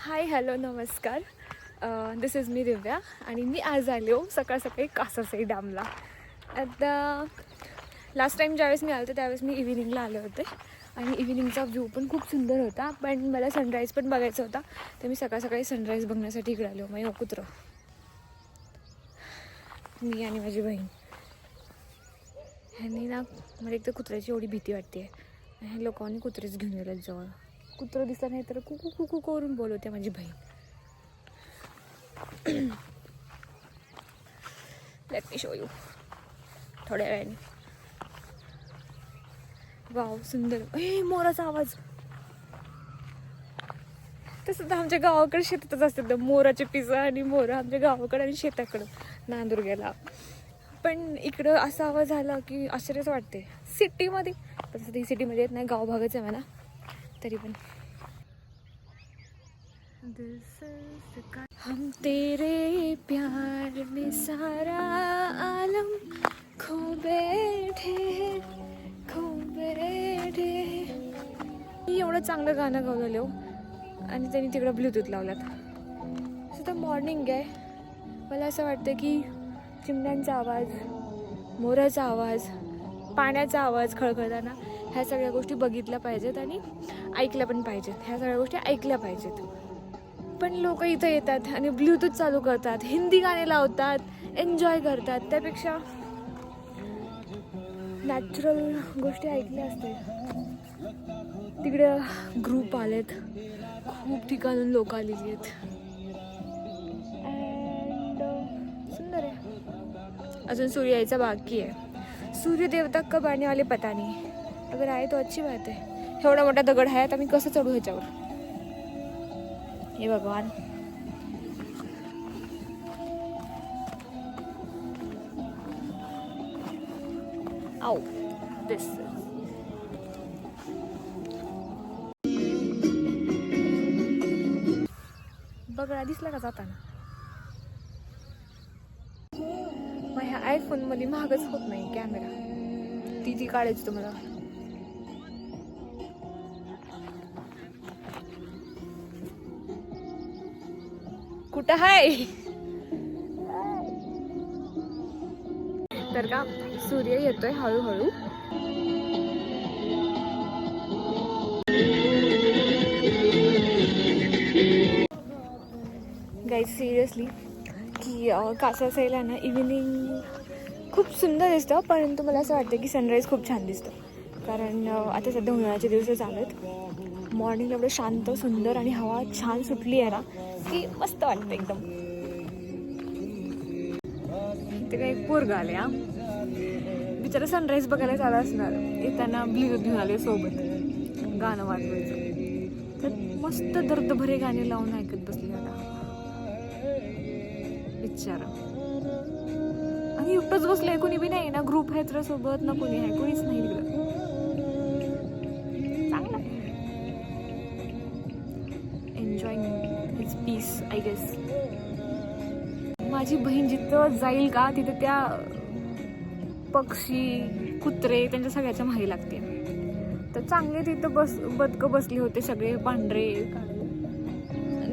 Hi hello नमस्कार. दिस is me दिव्या आणि मी आज आले सकाळ सकाळी कासारसाई डॅमला. आता लास्ट टाईम ज्यावेळेस मी आले होते त्यावेळेस मी इव्हिनिंगला आले होते आणि इव्हिनिंगचा व्ह्यू पण खूप सुंदर होता, पण मला सनराईज पण बघायचा होता, तर मी सकाळ सकाळी सनराईज बघण्यासाठी इकडे आलो. मग कुत्रं मी आणि माझी बहीण ह्यांनी ना मला एक तर कुत्र्याची एवढी भीती वाटते. हे लोकांनी कुत्रेच घेऊन गेले जवळ. कुत्रं दिसलं नाही तर कुकू कुकू करून बोलवते माझी बहीण. लेट मी शो यू थोड्या वेळाने. वाव सुंदर. हे मोराचा आवाज. तसं तर आमच्या गावाकडे शेतातच असतात मोराचे पिसा आणि मोरं आमच्या गावाकडे आणि शेताकडं नांदूर गेला. पण इकडं असा आवाज आला की आश्चर्यच वाटते. सिटीमध्ये तसं ती सिटीमध्ये येत नाही, गाव भागच आहे मला तरी पण. हम तेरे प्यार में सारा आलम खो बैठे खो बैठे. एवढं चांगलं गाणं गावलं आणि त्यांनी तिकडं ब्लूटूथ लावलात. सुद्धा मॉर्निंग आहे. मला असं वाटतं की चिमण्यांचा आवाज, मोराचा आवाज, पाण्याचा आवाज खळखळताना ह्या सगळ्या गोष्टी बघितल्या पाहिजेत आणि ऐकल्या पण पाहिजेत. ह्या सगळ्या गोष्टी ऐकल्या पाहिजेत. पण लोक इथं येतात आणि ब्लूटूथ चालू करतात, हिंदी गाणे लावतात, एन्जॉय करतात. त्यापेक्षा नॅचरल गोष्टी ऐकल्या असते. तिकडे ग्रुप आलेत, खूप ठिकाणून लोक आलेली आहेत. अँड सुंदर आहे. अजून सूर्य यायचा बाकी आहे. सूर्य देवता कब आने वाले पता नहीं. अगर आए तो अच्छी बात है. एवढा मोठा दगड आहे, आता मी कसं चढू ह्याच्यावर. हे भगवान. आओ दिस बघा दिसला का जाताना. मग ह्या आयफोन मध्ये महागच होत नाही कॅमेरा. ती काढायची तुम्हाला. कुठं आहे तर का सूर्य येतोय हळूहळू. गाईज सिरियसली की कासारसाईला ना इव्हिनिंग खूप सुंदर दिसतं, परंतु मला असं वाटतं की सनराईज खूप छान दिसतं. कारण आता सध्या उन्हाळ्याचे दिवस चालू आहेत. मॉर्निंगला एवढं शांत सुंदर आणि हवा छान सुटली आहे ना की मस्त वाटतं एकदम. ते काही पोरगं आले हा बिचारा सनराईज बघायला चालू असणार. येताना ब्लूटूथ घेऊन आले सोबत गाणं वाजवायचं. तर मस्त दर्दभरे गाणे लावून ऐकत बसले आता बिचारा. आणि एकटंच बसले, कोणी बी नाही ना. ग्रुप आहे तर सोबत ना कोणी आहे, कोणीच नाही तिकडं. चांगलं enjoying his peace I guess. माझी बहीण जिथं जाईल का तिथे त्या पक्षी कुत्रे त्यांच्या सगळ्याच्या माही लागते. तर चांगले तिथं बदकं बसले होते सगळे पांढरे.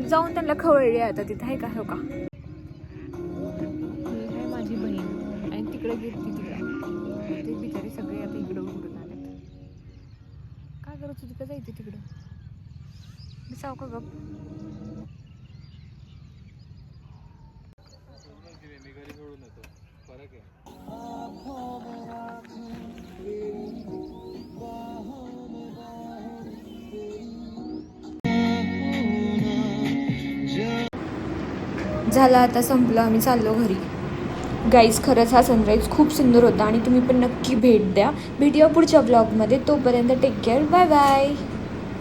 जाऊन त्यांना खवळले आता तिथं आहे का. हो का आहे माझी बहीण आणि तिकडे गेली तिकडं. ते बिचारे सगळे आता इकडं उडून आलेत. काय करत होती का जायचं तिकडं. दिसाव का गप. झाला आता संपलं, आम्ही चाललो घरी. गाईज खरंच हा सनराईज खूप सुंदर होता आणि तुम्ही पण नक्की भेट द्या. भेटूया पुढच्या ब्लॉगमध्ये. तोपर्यंत टेक केअर. Bye bye.